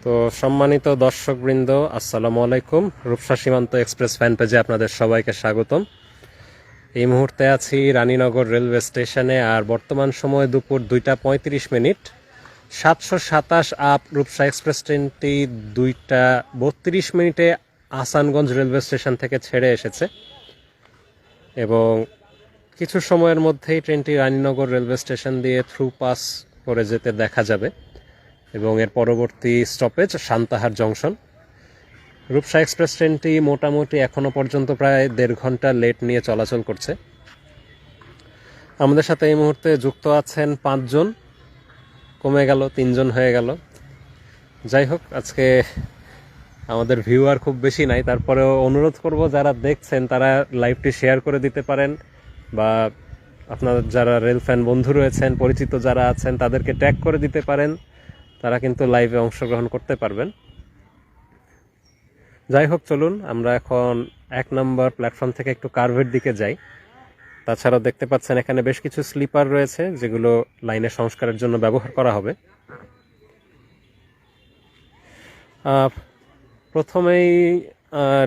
তো সম্মানিত দর্শকবৃন্দ, আসসালামু আলাইকুম। রূপসা সীমান্ত এক্সপ্রেস ফ্যান পেজে আপনাদের সবাইকে স্বাগতম। এই মুহূর্তে আছি রানীনগর রেলওয়ে স্টেশনে, আর বর্তমান সময় দুপুর 2:35। 727 আপ রূপসা এক্সপ্রেস ট্রেনটি 2:32 আহসানগঞ্জ রেলওয়ে স্টেশন থেকে ছেড়ে এসেছে এবং কিছু সময়ের মধ্যেই ট্রেনটি রানীনগর রেলওয়ে স্টেশন দিয়ে থ্রু পাস করে যেতে দেখা যাবে এবং এর পরবর্তী stoppage Santahar junction. Rupsa express ট্রেনটি মোটামুটি এখনও পর্যন্ত প্রায় 1.5 ঘন্টা লেট নিয়ে চলাচল করছে। আমাদের সাথে এই মুহূর্তে যুক্ত আছেন 5 জন, কমে গেল 3 জন হয়ে গেল। যাই হোক, আজকে আমাদের ভিউয়ার খুব বেশি নাই, তারপরেও অনুরোধ করব যারা দেখছেন তারা লাইভটি শেয়ার করে দিতে পারেন, বা আপনার যারা রেল ফ্যান বন্ধু রয়েছেন, পরিচিত যারা আছেন তাদেরকে ট্যাগ করে দিতে পারেন, তারা কিন্তু লাইভে অংশগ্রহণ করতে পারবেন। যাই হোক, চলুন আমরা এখন 1 নম্বর প্ল্যাটফর্ম থেকে একটু কার্ভের দিকে যাই। তাছাড়াও দেখতে পাচ্ছেন এখানে বেশ কিছু স্লিপার রয়েছে যেগুলো লাইনের সংস্কারের জন্য ব্যবহার করা হবে। প্রথমেই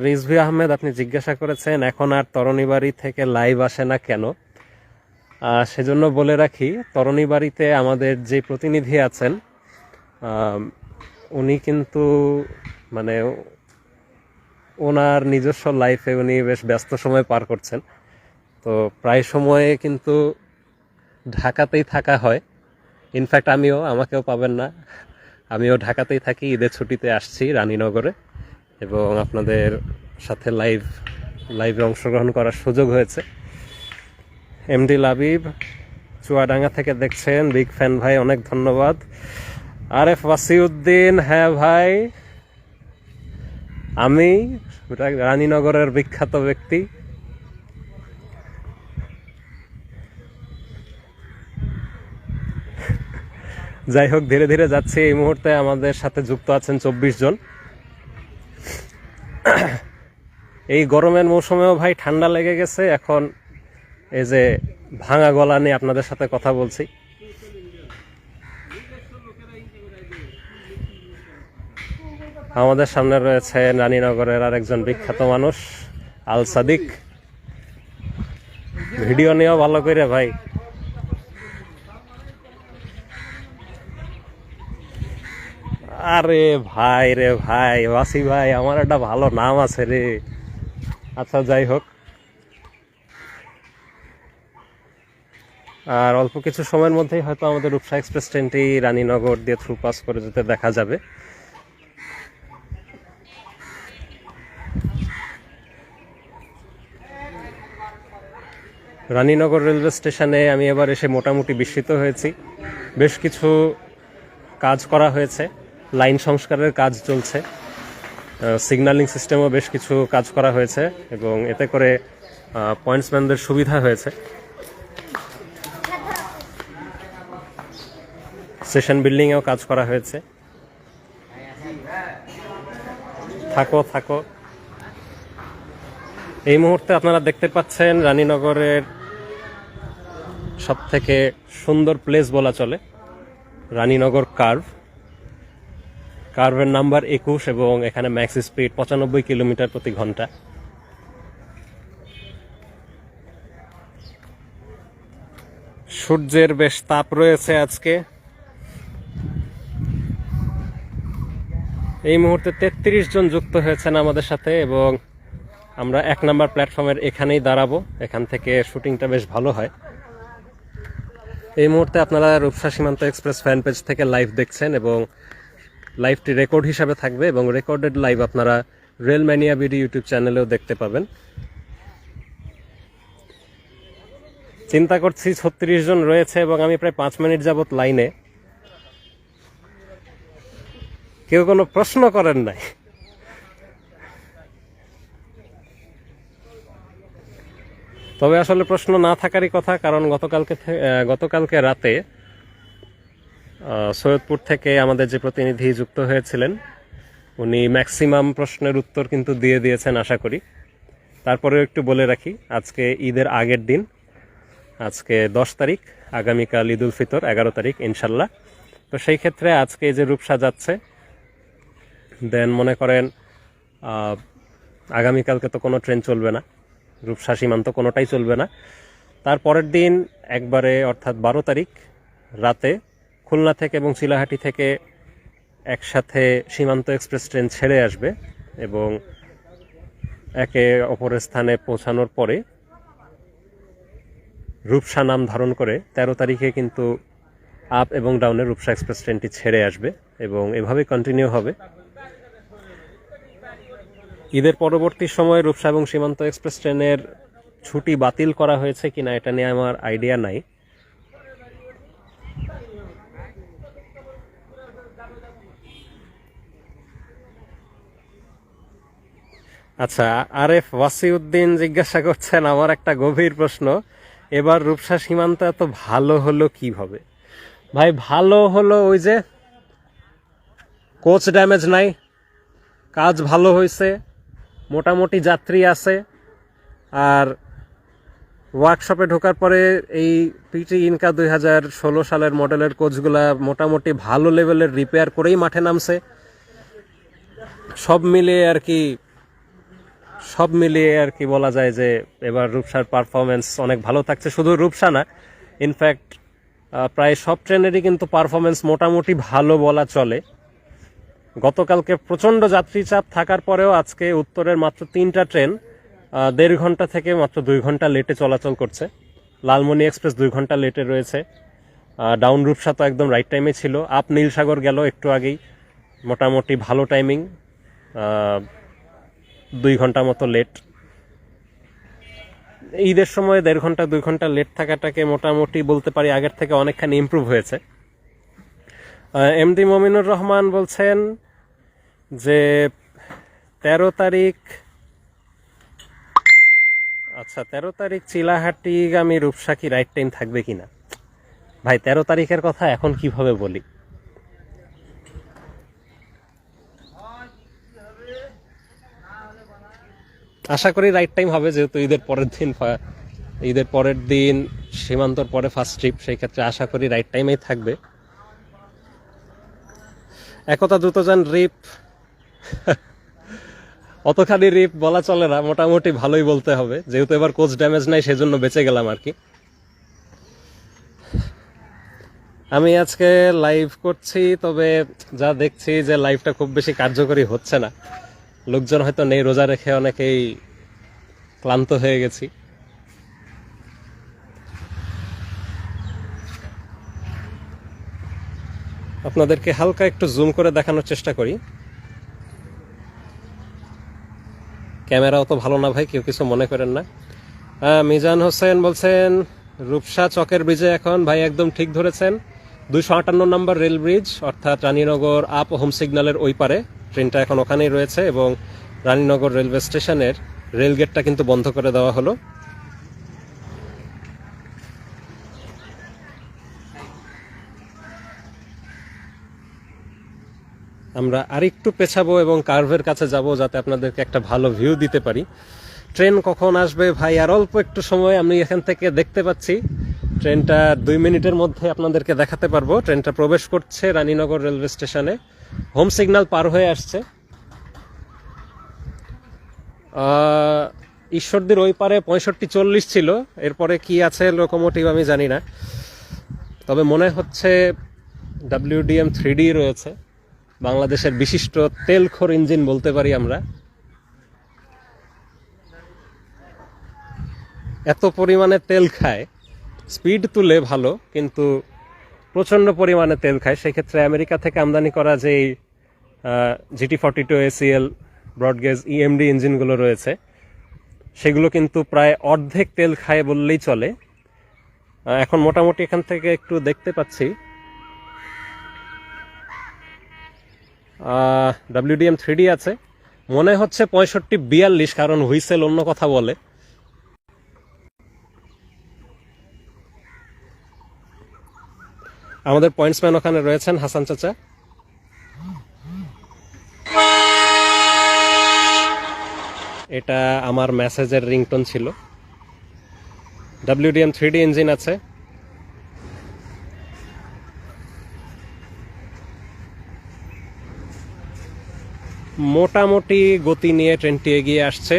রিজভি আহমেদ, আপনি জিজ্ঞাসা করেছেন এখন আর তরণীবাড়ি থেকে লাইভ আসে না কেন। সেজন্য বলে রাখি, তরণীবাড়িতে আমাদের যে প্রতিনিধি আছেন উনি কিন্তু মানে ওনার নিজস্ব লাইফে উনি বেশ ব্যস্ত সময় পার করছেন। তো প্রায় সময়ে কিন্তু ঢাকাতেই থাকা হয়। ইনফ্যাক্ট আমাকেও পাবেন না, আমিও ঢাকাতেই থাকি। ঈদের ছুটিতে আসছি রানীনগরে এবং আপনাদের সাথে লাইভে অংশগ্রহণ করার সুযোগ হয়েছে। এমডি লাবিব চুয়াডাঙ্গা থেকে দেখছেন, বিগ ফ্যান ভাই, অনেক ধন্যবাদ। আরেফ ওয়াসিউদ্দিন, হ্যাঁ ভাই, আমি রানীনগরের বিখ্যাত ব্যক্তি। যাই হোক, ধীরে ধীরে যাচ্ছি। এই মুহূর্তে আমাদের সাথে যুক্ত আছেন 24 জন। এই গরমের মৌসুমেও ভাই ঠান্ডা লেগে গেছে। এখন এই যে ভাঙা গলা নিয়ে আপনাদের সাথে কথা বলছি। আমাদের সামনে রয়েছে রানীনগরের আরেকজন বিখ্যাত মানুষ, আল সাদিক। ভিডিও নিয়েও ভালো করে ভাই। আরে ভাই রে ভাই, ওয়াসি ভাই, আমার একটা ভালো নাম আছে রে। আচ্ছা, যাই হোক, আর অল্প কিছু সময়ের মধ্যেই হয়তো আমাদের রূপসা এক্সপ্রেস ট্রেনটি রানীনগর দিয়ে থ্রু পাস করে যেতে দেখা যাবে। রানীনগর রেলওয়ে স্টেশনে আমি এবার এসে মোটামুটি বিস্মিত হয়েছি। বেশ কিছু কাজ করা হয়েছে, লাইন সংস্কারের কাজ চলছে, সিগন্যালিং সিস্টেমও বেশ কিছু কাজ করা হয়েছে এবং এতে করে পয়েন্টসম্যানদের সুবিধা হয়েছে। স্টেশন বিল্ডিংয়েও কাজ করা হয়েছে। থাকো। এই মুহূর্তে আপনারা দেখতে পাচ্ছেন রানীনগরের সবথেকে সুন্দর প্লেস বলা চলে রানীনগর কার্ভের নাম্বার 21 এবং এখানে ম্যাক্স স্পিড 95 কিলোমিটার প্রতি ঘন্টা। সূর্যের বেশ তাপ রয়েছে আজকে। এই মুহূর্তে 33 জন যুক্ত হয়েছেন আমাদের সাথে এবং আমরা 1 নম্বর প্ল্যাটফর্মের এখানেই দাঁড়াবো। এখান থেকে শুটিংটা বেশ ভালো হয়। এই মুহূর্তে আপনারা রূপসা সীমান্ত এক্সপ্রেস ফ্যান পেজ থেকে লাইভ দেখছেন এবং লাইভটি রেকর্ড হিসাবে থাকবে এবং রেকর্ডেড লাইভ আপনারা রেল ম্যানিয়া বিডি ইউটিউব চ্যানেলেও দেখতে পাবেন। চিন্তা করছি 36 জন রয়েছে এবং আমি প্রায় 5 মিনিট যাবত লাইনে। কেউ কোনো প্রশ্ন করেন নাই। তবে আসলে প্রশ্ন না থাকারই কথা, কারণ গতকালকে রাতে সৈয়দপুর থেকে আমাদের যে প্রতিনিধি যুক্ত হয়েছিলেন উনি ম্যাক্সিমাম প্রশ্নের উত্তর কিন্তু দিয়ে দিয়েছেন আশা করি। তারপরেও একটু বলে রাখি, আজকে ঈদের আগের দিন, আজকে 10 তারিখ, আগামীকাল ঈদ উল ফিতর 11 তারিখ ইনশাল্লাহ। তো সেই ক্ষেত্রে আজকে যে রূপসা যাচ্ছে দেন মনে করেন আগামীকালকে তো কোনো ট্রেন চলবে না, রূপসা সীমান্ত কোনোটাই চলবে না। তারপরের দিন একবারে অর্থাৎ 12 তারিখ রাতে খুলনা থেকে এবং চিলাহাটি থেকে একসাথে সীমান্ত এক্সপ্রেস ট্রেন ছেড়ে আসবে এবং একে অপরের স্থানে পৌঁছানোর পরে রূপসা নাম ধারণ করে 13 তারিখে কিন্তু আপ এবং ডাউনে রূপসা এক্সপ্রেস ট্রেনটি ছেড়ে আসবে এবং এভাবে কন্টিনিউ হবে। ঈদের পরবর্তী সময়ে রূপসা এবং সীমান্ত এক্সপ্রেস ট্রেনের ছুটি বাতিল করা হয়েছে কিনা এটা নিয়ে আমার আইডিয়া নাই। আচ্ছা, আরেফ ওয়াসিউদ্দিন জিজ্ঞাসা করছেন আমার একটা গভীর প্রশ্ন, এবার রূপসা সীমান্ত এত ভালো হলো কিভাবে? ভাই ভালো হলো ওই যে কোচ ড্যামেজ নাই, কাজ ভালো হয়েছে, মোটামুটি যাত্রী আছে, আর ওয়ার্কশপে ঢোকার পরে এই পিটি ইনকা 2016 সালের মডেলের কোচগুলা মোটামুটি ভালো লেভেলের রিপেয়ার করেই মাঠে নামছে। সব মিলিয়ে আর কি বলা যায় যে এবার রূপসার পারফরমেন্স অনেক ভালো থাকছে। শুধু রূপসা না, ইনফ্যাক্ট প্রায় সব ট্রেনেরই কিন্তু পারফরমেন্স মোটামুটি ভালো বলা চলে। গতকালকে প্রচণ্ড যাত্রী চাপ থাকার পরেও আজকে উত্তরের মাত্র 3টা ট্রেন 1.5 ঘন্টা থেকে মাত্র 2 ঘন্টা লেটে চলাচল করছে। লালমনি এক্সপ্রেস 2 ঘন্টা লেটে রয়েছে, ডাউন রূপসা তো একদম রাইট টাইমে ছিল, আপ নীলসাগর গেল একটু আগেই, মোটামুটি ভালো টাইমিং, 2 ঘন্টা মতো লেট। ঈদের সময় 1.5 ঘন্টা 2 ঘন্টা লেট থাকাটাকে মোটামুটি বলতে পারি আগের থেকে অনেকখানি ইমপ্রুভ হয়েছে। এমডি মমিনুর রহমান বলছেন যে 13 তারিখ, আচ্ছা 13 তারিখ চিলাহাটিগামী রূপসা কি রাইট টাইম থাকবে কিনা? ভাই 13 তারিখের কথা এখন কিভাবে বলি? আশা করি রাইট টাইম হবে, যেহেতু ঈদের পরের দিন সীমান্তর পরে ফার্স্ট ট্রিপ, সেই ক্ষেত্রে আশা করি রাইট টাইমেই থাকবে। একতা দ্রুতযান রিপ অতখানি রিপ বলা চলে না, মোটামুটি ভালোই বলতে হবে, যেহেতু এবার কোচ ড্যামেজ নাই সেজন্য বেঁচে গেলাম আর কি। আমি আজকে লাইভ করছি, তবে যা দেখছি যে লাইভটা খুব বেশি কার্যকরী হচ্ছে না। লোকজন হয়তো নেই, রোজা রেখে অনেকেই ক্লান্ত হয়ে গেছি। আপনাদেরকে হালকা একটু জুম করে দেখানোর চেষ্টা করি। ক্যামেরাও তো ভালো না ভাই, কেউ কিছু মনে করেন না। মিজান হোসেন বলছেন রূপসা চকের ব্রিজে এখন, ভাই একদম ঠিক ধরেছেন। 258 নম্বর রেল ব্রিজ, অর্থাৎ রানীনগর আপ হোম সিগন্যালের ওই পারে ট্রেনটা এখন ওখানেই রয়েছে এবং রানীনগর রেলওয়ে স্টেশনের রেল গেটটা কিন্তু বন্ধ করে দেওয়া হলো। আমরা আরেকটু পেছাবো এবং কার্ভের কাছে যাব, যাতে আপনাদেরকে একটা ভালো ভিউ দিতে পারি। ট্রেন কখন আসবে ভাই? আর অল্প একটু সময়, আমি এখান থেকে দেখতে পাচ্ছি ট্রেনটা 2 মিনিটের মধ্যে আপনাদেরকে দেখাতে পারবো। ট্রেনটা প্রবেশ করছে রানীনগর রেলওয়ে স্টেশনে, হোম সিগন্যাল পার হয়ে আসছে। ঈশ্বরদীর ওই পারে 65-40 ছিল, এরপরে কি আছে লোকোমোটিভ আমি জানি না, তবে মনে হচ্ছে WDM 3D রয়েছে, বাংলাদেশের বিশিষ্ট তেলখোর ইঞ্জিন বলতে পারি আমরা। এত পরিমাণে তেল খায়, স্পিড তুলে ভালো, কিন্তু প্রচণ্ড পরিমাণে তেল খায়। সেক্ষেত্রে আমেরিকা থেকে আমদানি করা যে GT42 ACL ব্রডগেজ EMD ইঞ্জিনগুলো রয়েছে, সেগুলো কিন্তু প্রায় অর্ধেক তেল খায় বললেই চলে। এখন মোটামুটি এখান থেকে একটু দেখতে পাচ্ছি WDM 3D আছে, মনে হচ্ছে 65-42, কারণ হুইসেল অন্য কথা বলে। আমাদের পয়েন্টসম্যান ওখানে রয়েছেন, হাসান চাচা। এটা আমার মেসেজের রিংটোন ছিল। WDM 3D ইঞ্জিন আছে। মোটামুটি গতি নিয়ে ট্রেনটি এগিয়ে আসছে।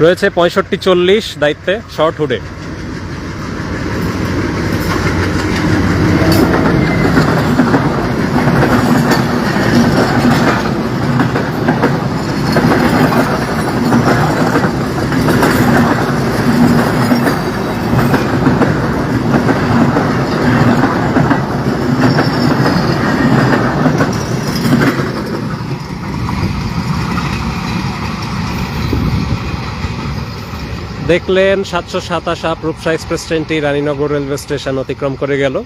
রয়েছে 65-40 দায়িত্বে শর্ট হুডে। দেখলেন 727 রূপসা এক্সপ্রেস ট্রেনটি রানীনগর রেলওয়ে স্টেশন অতিক্রম করে গেল।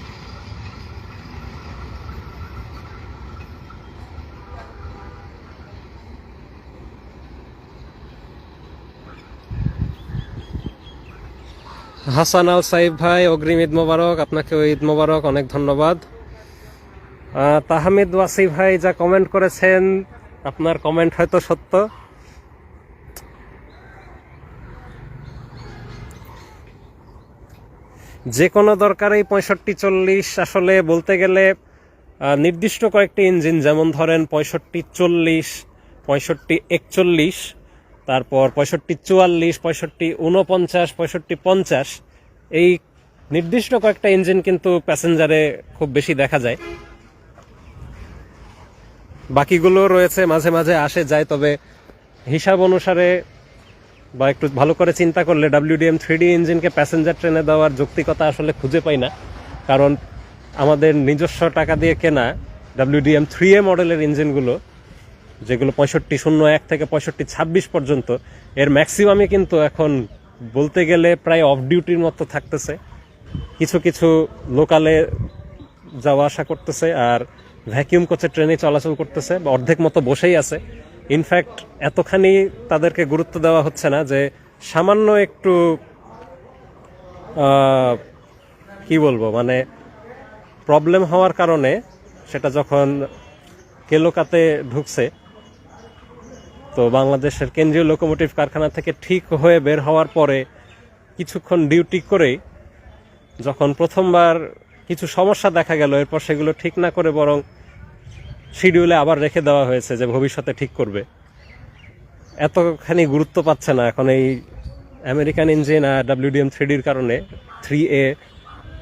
হাসান আল সাইফ ভাই, অগ্রিম ঈদ মোবারক। আপনাকে ঈদ মোবারক, অনেক ধন্যবাদ। তাহমিদ ওয়াসি ভাই যা কমেন্ট করেছেন, আপনার কমেন্ট হয়তো সত্য। যে কোনো দরকারেই 65-40 আসলে বলতে গেলে নির্দিষ্ট কয়েকটি ইঞ্জিন, যেমন ধরেন 65-40, 65-41, তারপর 65-44, 65-49, 65-50, এই নির্দিষ্ট কয়েকটা ইঞ্জিন কিন্তু প্যাসেঞ্জারে খুব বেশি দেখা যায়। বাকিগুলো রয়েছে মাঝে মাঝে আসে যায়, তবে হিসাব অনুসারে বা একটু ভালো করে চিন্তা করলে WDM 3D ইঞ্জিনকে প্যাসেঞ্জার ট্রেনে দেওয়ার যৌক্তিকতা আসলে খুঁজে পাই না। কারণ আমাদের নিজস্ব টাকা দিয়ে কেনা WDM 3A মডেলের ইঞ্জিনগুলো, যেগুলো 6501 থেকে 6526 পর্যন্ত, এর ম্যাক্সিমামই কিন্তু এখন বলতে গেলে প্রায় অফ ডিউটির মতো থাকতেছে। কিছু কিছু লোকালে যাওয়া আসা করতেছে, আর ভ্যাকিউম কোচে ট্রেনে চলাচল করতেছে, বা অর্ধেক মতো বসেই আছে। ইনফ্যাক্ট এতখানি তাদেরকে গুরুত্ব দেওয়া হচ্ছে না যে সামান্য একটু কি বলবো, মানে প্রবলেম হওয়ার কারণে সেটা যখন কেলোকাতে ঢুকছে, তো বাংলাদেশের কেন্দ্রীয় লোকোমোটিভ কারখানা থেকে ঠিক হয়ে বের হওয়ার পরে কিছুক্ষণ ডিউটি করেই যখন প্রথমবার কিছু সমস্যা দেখা গেল, এরপর সেগুলো ঠিক না করে বরং শিডিউলে আবার রেখে দেওয়া হয়েছে যে ভবিষ্যতে ঠিক করবে। এতখানি গুরুত্ব পাচ্ছে না এখন এই আমেরিকান ইঞ্জিন আর WDM 3Dর কারণে। 3A,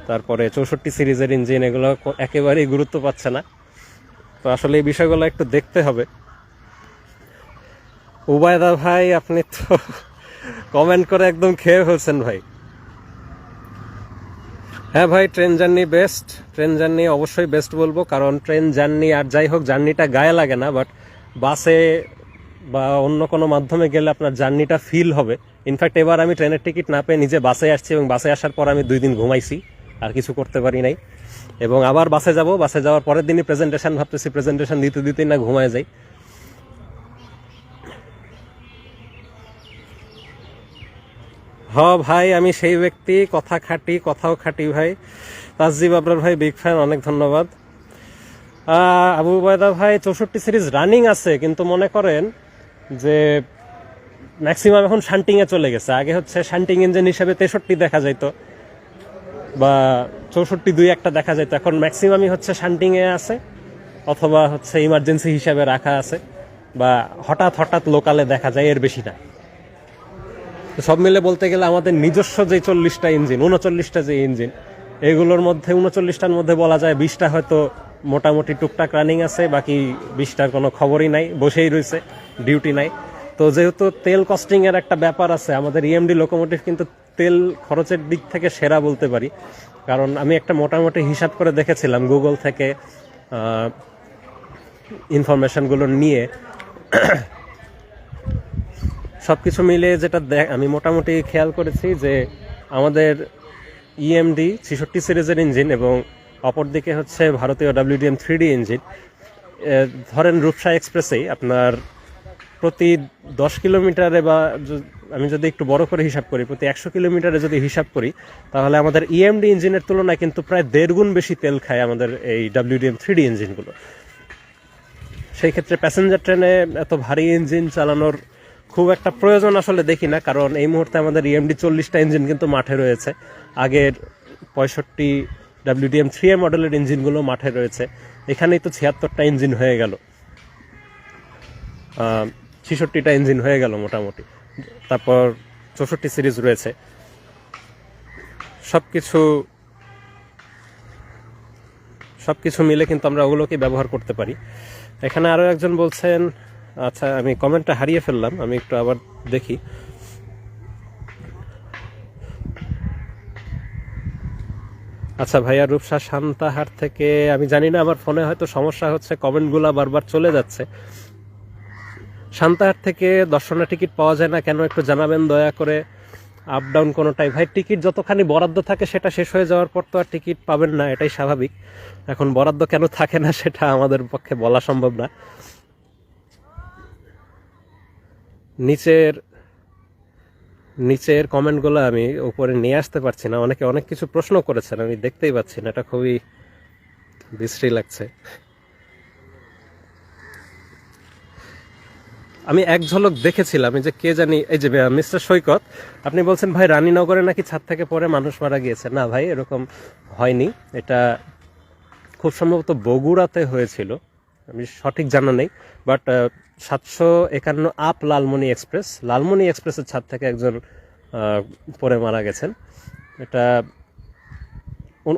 তারপরে 64 সিরিজের ইঞ্জিন, এগুলো একেবারেই গুরুত্ব পাচ্ছে না। তো আসলে এই বিষয়গুলো একটু দেখতে হবে। উবায়দা ভাই, আপনি তো কমেন্ট করে একদম খেয়ে ফেলছেন ভাই। হ্যাঁ ভাই, train journey best. Train journey অবশ্যই বেস্ট বলবো, কারণ ট্রেন জার্নি আর যাই হোক জার্নিটা গায়ে লাগে না, বাট বাসে বা অন্য কোনো মাধ্যমে গেলে আপনার জার্নিটা ফিল হবে। ইনফ্যাক্ট এবার আমি ট্রেনের টিকিট না পেয়ে নিজে বাসে আসছি, এবং বাসে আসার পর আমি 2 দিন ঘুমাইছি, আর কিছু করতে পারি নাই। এবং আবার বাসে যাব, বাসে যাওয়ার পরের দিনই প্রেজেন্টেশন ভাবতেছি, প্রেজেন্টেশন দিতে দিতেই না ঘুমায় যাই। হ ভাই, আমি সেই ব্যক্তি, কথা খাটি, কথাও খাটি ভাই। তাসজিব আবরার ভাই, বিগ ফ্যান, অনেক ধন্যবাদ। আবু উবায়দা ভাই, 64 সিরিজ রানিং আছে, কিন্তু মনে করেন যে ম্যাক্সিমাম এখন শান্টিংয়ে চলে গেছে। আগে হচ্ছে শান্টিং ইঞ্জিন হিসেবে 63 দেখা যাইতো, বা 64-2 দেখা যাইতো। এখন ম্যাক্সিমামই হচ্ছে শান্টিংয়ে আছে, অথবা হচ্ছে ইমার্জেন্সি হিসাবে রাখা আছে, বা হঠাৎ হঠাৎ লোকালে দেখা যায়, এর বেশি না। সব মিলে বলতে গেলে আমাদের নিজস্ব যে 40টা ইঞ্জিন, 39টা যে ইঞ্জিন, এগুলোর মধ্যে 39টার মধ্যে বলা যায় 20টা হয়তো মোটামুটি টুকটাক রানিং আছে, বাকি 20টার কোনো খবরই নাই, বসেই রয়েছে, ডিউটি নাই। তো যেহেতু তেল কস্টিং এর একটা ব্যাপার আছে, আমাদের EMD লোকোমোটিভ কিন্তু তেল খরচের দিক থেকে সেরা বলতে পারি। কারণ আমি একটা মোটামুটি হিসাব করে দেখেছিলাম গুগল থেকে ইনফরমেশনগুলো নিয়ে, সবকিছু মিলে যেটা আমি মোটামুটি খেয়াল করেছি যে আমাদের EMD 66 সিরিজের ইঞ্জিন, এবং অপরদিকে হচ্ছে ভারতীয় WDM 3D ইঞ্জিন। ধরেন রূপসা এক্সপ্রেসেই আপনার প্রতি 10 কিলোমিটারে, বা আমি যদি একটু বড় করে হিসাব করি, প্রতি 100 কিলোমিটারে যদি হিসাব করি, তাহলে আমাদের EMD ইঞ্জিনের তুলনায় কিন্তু প্রায় 1.5 গুণ বেশি তেল খায় আমাদের এই WDM 3D ইঞ্জিনগুলো। সেই ক্ষেত্রে প্যাসেঞ্জার ট্রেনে এত ভারী ইঞ্জিন চালানোর খুব একটা প্রয়োজন আসলে দেখি না, কারণ এই মুহূর্তে আমাদের EMD 40টা ইঞ্জিন কিন্তু মাঠে রয়েছে। আগের 65 WDM-3A মডেলের ইঞ্জিনগুলো মাঠে রয়েছে। এখানেই তো 76টা ইঞ্জিন হয়ে গেল, 66টা ইঞ্জিন হয়ে গেল মোটামুটি। তারপর 64 সিরিজ রয়েছে। সবকিছু মিলে কিন্তু আমরা ওগুলোকে ব্যবহার করতে পারি। এখানে আরও একজন বলছেন, আচ্ছা আমি কমেন্টটা হারিয়ে ফেললাম, আমি একটু আবার দেখি। আচ্ছা ভাইয়া, রূপসা সান্তাহার থেকে, আমি জানি না আমার ফোনে হয়তো সমস্যা হচ্ছে, কমেন্টগুলো বারবার চলে যাচ্ছে। সান্তাহার থেকে দর্শনা টিকিট পাওয়া যায় না কেন, একটু জানাবেন দয়া করে। আপ ডাউন কোনোটাই ভাই, টিকিট যতখানি বরাদ্দ থাকে সেটা শেষ হয়ে যাওয়ার পর তো আর টিকিট পাবেন না, এটাই স্বাভাবিক। এখন বরাদ্দ কেন থাকে না সেটা আমাদের পক্ষে বলা সম্ভব না। নিচের কমেন্টগুলো আমি উপরে নিয়ে আসতে পারছি না, অনেকে অনেক কিছু প্রশ্ন করেছেন, আমি দেখতেই পাচ্ছি না, এটা খুবই বিশ্রী লাগছে। আমি এক ঝলক দেখেছিলাম, এই যে কে জানি, এই যে মিস্টার সৈকত, আপনি বলছেন ভাই রানীনগরে নাকি ছাদ থেকে পড়ে মানুষ মারা গিয়েছে। না ভাই, এরকম হয়নি, এটা খুব সম্ভবত বগুড়াতে হয়েছিল, আমি সঠিক জানা নেই। বাট 751 আপ লালমনি এক্সপ্রেসের ছাদ থেকে একজন পড়ে মারা গেছেন। এটা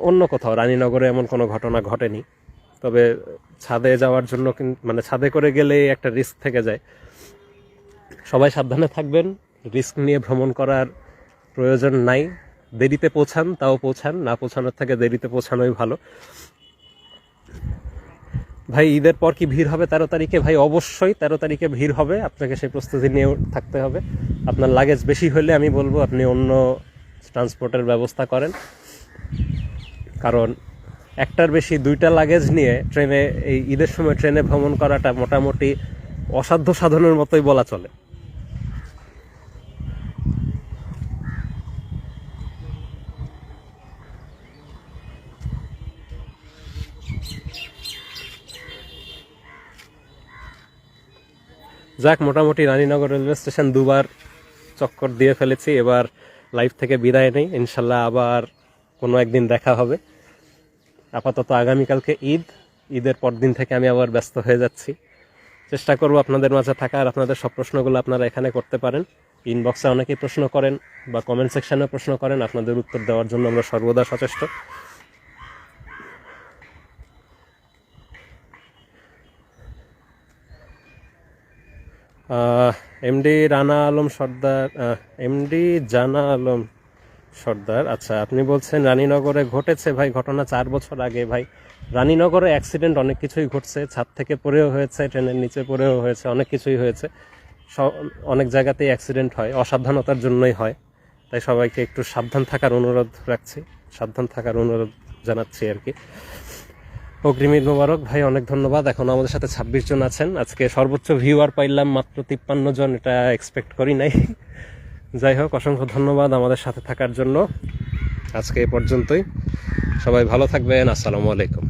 অন্য কোথাও, রানীনগরে এমন কোনো ঘটনা ঘটেনি। তবে ছাদে যাওয়ার জন্য মানে ছাদে করে গেলে একটা রিস্ক থেকে যায়। সবাই সাবধানে থাকবেন, রিস্ক নিয়ে ভ্রমণ করার প্রয়োজন নাই। দেরিতে পৌঁছান তাও পৌঁছান, না পৌঁছানোর থেকে দেরিতে পৌঁছানোই ভালো। ভাই ঈদের পর কি ভিড় হবে 13 তারিখে? ভাই অবশ্যই 13 তারিখে ভিড় হবে, আপনাকে সেই প্রস্তুতি নিয়ে থাকতে হবে। আপনার লাগেজ বেশি হলে আমি বলবো আপনি অন্য ট্রান্সপোর্টের ব্যবস্থা করেন, কারণ একটার বেশি 2টা লাগেজ নিয়ে ট্রেনে, এই ঈদের সময় ট্রেনে ভ্রমণ করাটা মোটামুটি অসাধ্য সাধনের মতোই বলা চলে। যাক, মোটামুটি রানীনগর রেলওয়ে স্টেশন 2বার চক্কর দিয়ে ফেলেছি, এবার লাইভ থেকে বিদায় নেই, ইনশাল্লাহ আবার কোনো একদিন দেখা হবে। আপাতত আগামীকালকে ঈদের পর দিন থেকে আমি আবার ব্যস্ত হয়ে যাচ্ছি। চেষ্টা করব আপনাদের মাঝে থাকা, আর আপনাদের সব প্রশ্নগুলো আপনারা এখানে করতে পারেন। ইনবক্সে অনেকেই প্রশ্ন করেন বা কমেন্ট সেকশনে প্রশ্ন করেন, আপনাদের উত্তর দেওয়ার জন্য আমরা সর্বদা সচেষ্ট। এমডি জানা আলম সর্দার, আচ্ছা আপনি বলছেন রানীনগরে ঘটেছে। ভাই ঘটনা 4 বছর আগে। ভাই রানীনগরে অ্যাক্সিডেন্ট অনেক কিছুই ঘটছে, ছাদ থেকে পড়েও হয়েছে, ট্রেনের নিচে পড়েও হয়েছে, অনেক কিছুই হয়েছে। অনেক জায়গাতেই অ্যাক্সিডেন্ট হয়, অসাবধানতার জন্যই হয়। তাই সবাইকে একটু সাবধান থাকার অনুরোধ জানাচ্ছি আর কি। অগ্রিম ঈদ মোবারক ভাই, অনেক ধন্যবাদ। এখন আমাদের সাথে 26 জন আছেন। আজকে সর্বোচ্চ ভিউয়ার পাইলাম মাত্র 53 জন, এটা এক্সপেক্ট করি নাই। যাই হোক, অসংখ্য ধন্যবাদ আমাদের সাথে থাকার জন্য। আজকে এ পর্যন্তই, সবাই ভালো থাকবেন। আসসালামু আলাইকুম।